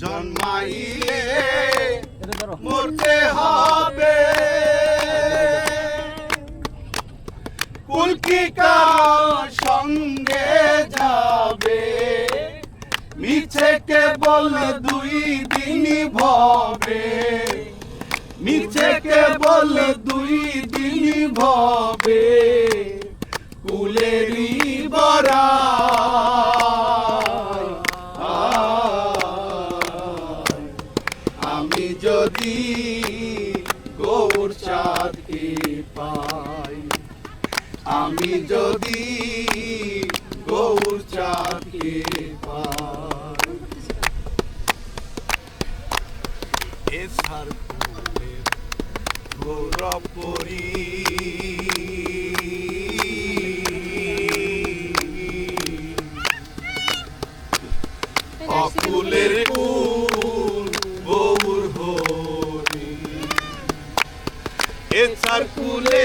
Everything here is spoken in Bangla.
জন্মাইলে মরতে হবে, কুল কি কার সঙ্গে যাবে, মিছে কেবল দুই দিন ভবে, মিছে কেবল দুই দিন ভবে, কুলেরই বরা আমি যদি গৌর চাঁদকে পাই, আমি যদি গৌর চাঁদকে পাই, এসার ফুলের গৌরবপুরী অকুলের কুল গৌর হরি, এসার কুলে